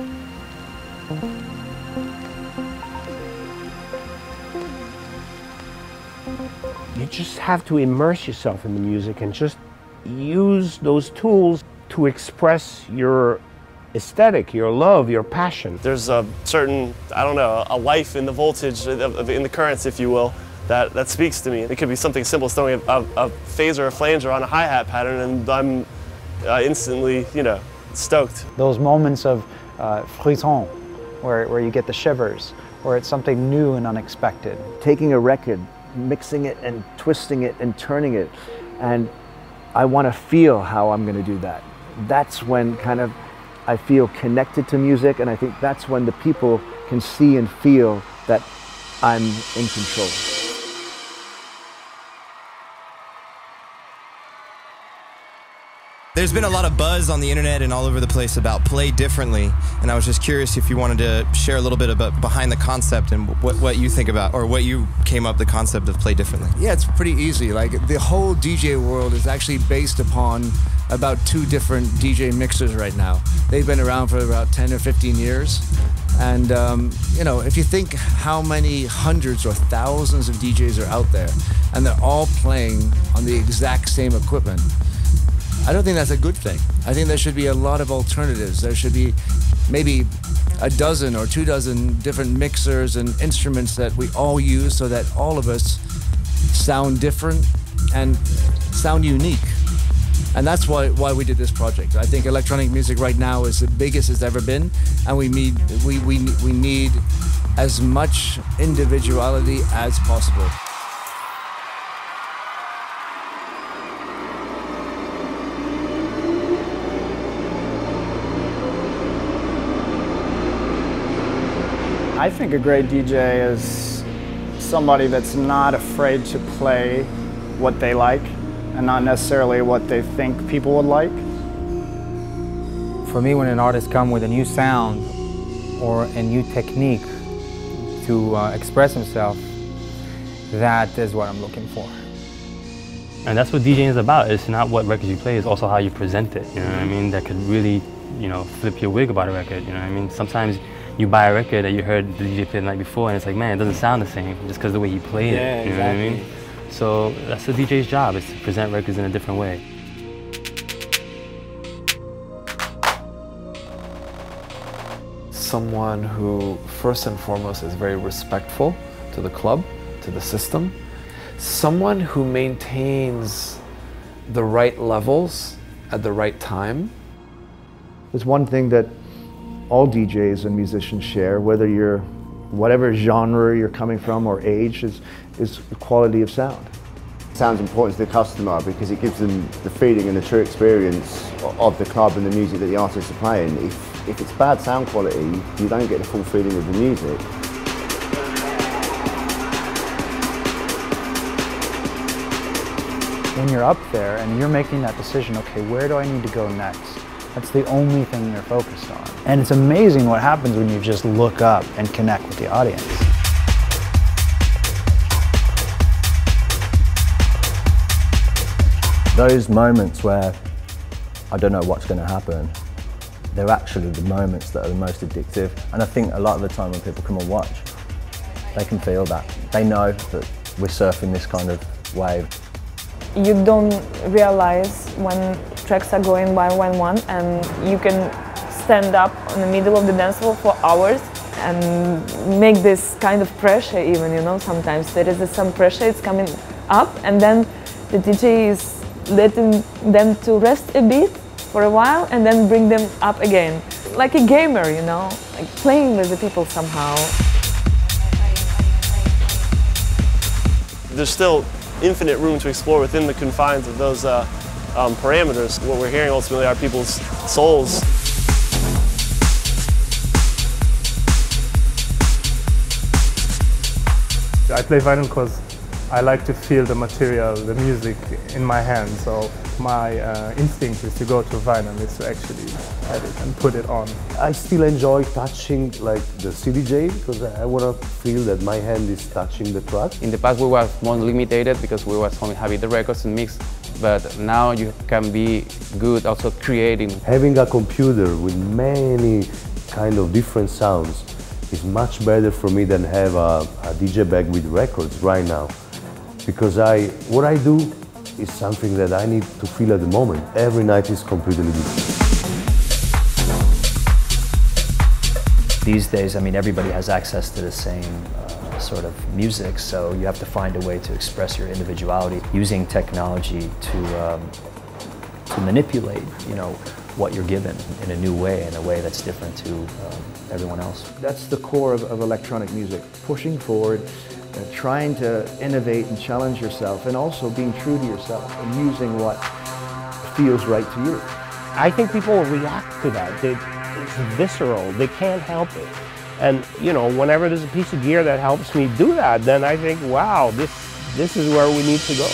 You just have to immerse yourself in the music and just use those tools to express your aesthetic, your love, your passion. There's a certain, I don't know, a life in the voltage, in the currents, if you will, that speaks to me. It could be something simple as throwing a phaser or a flanger on a hi-hat pattern, and I'm instantly, you know, stoked. Those moments of frisson, where you get the shivers, where it's something new and unexpected. Taking a record, mixing it and twisting it and turning it, and I want to feel how I'm going to do that. That's when kind of I feel connected to music, and I think that's when the people can see and feel that I'm in control. There's been a lot of buzz on the internet and all over the place about Play Differently, and I was just curious if you wanted to share a little bit about behind the concept and what you think about, or what you came up the concept of Play Differently. Yeah, it's pretty easy. Like, the whole DJ world is actually based upon about 2 different DJ mixers right now. They've been around for about 10 or 15 years. And, you know, if you think how many hundreds or thousands of DJs are out there, and they're all playing on the exact same equipment, I don't think that's a good thing. I think there should be a lot of alternatives. There should be maybe a dozen or 2 dozen different mixers and instruments that we all use so that all of us sound different and sound unique. And that's why we did this project. I think electronic music right now is the biggest it's ever been, and we need as much individuality as possible. I think a great DJ is somebody that's not afraid to play what they like and not necessarily what they think people would like. For me, when an artist comes with a new sound or a new technique to express himself, that is what I'm looking for. And that's what DJing is about. It's not what records you play, it's also how you present it. You know what I mean? That could really, you know, flip your wig about a record. You know what I mean? Sometimes you buy a record that you heard the DJ play the night before, and it's like, man, it doesn't sound the same just because of the way he played it. You know what I mean? So that's the DJ's job, is to present records in a different way. Someone who, first and foremost, is very respectful to the club, to the system. Someone who maintains the right levels at the right time. There's one thing that all DJs and musicians share, whether you're whatever genre you're coming from or age, is the quality of sound. Sound's important to the customer because it gives them the feeling and the true experience of the club and the music that the artists are playing. If it's bad sound quality, you don't get the full feeling of the music. When you're up there and you're making that decision, okay, where do I need to go next? That's the only thing you're focused on. And it's amazing what happens when you just look up and connect with the audience. Those moments where I don't know what's going to happen, they're actually the moments that are the most addictive. And I think a lot of the time when people come and watch, they can feel that. They know that we're surfing this kind of wave. You don't realize when tracks are going one, and you can stand up in the middle of the dance floor for hours and make this kind of pressure even, you know, sometimes there is some pressure, it's coming up, and then the DJ is letting them to rest a bit for a while and then bring them up again. Like a gamer, you know, like playing with the people somehow. There's still infinite room to explore within the confines of those parameters. What we're hearing ultimately are people's souls. I play vinyl because I like to feel the material, the music in my hand. So my instinct is to go to vinyl, is to actually edit and put it on. I still enjoy touching like the CDJ because I want to feel that my hand is touching the track. In the past we were more limited because we was only having the records and mix, but now you can be good also creating. Having a computer with many kind of different sounds is much better for me than have a DJ bag with records right now. Because what I do is something that I need to feel at the moment. Every night is completely different. These days, I mean, everybody has access to the same sort of music, so you have to find a way to express your individuality using technology to manipulate, you know, what you're given in a new way, in a way that's different to everyone else. That's the core of electronic music, pushing forward, trying to innovate and challenge yourself, and also being true to yourself and using what feels right to you. I think people react to that. It's visceral. They can't help it. And, you know, whenever there's a piece of gear that helps me do that, then I think, wow, this is where we need to go.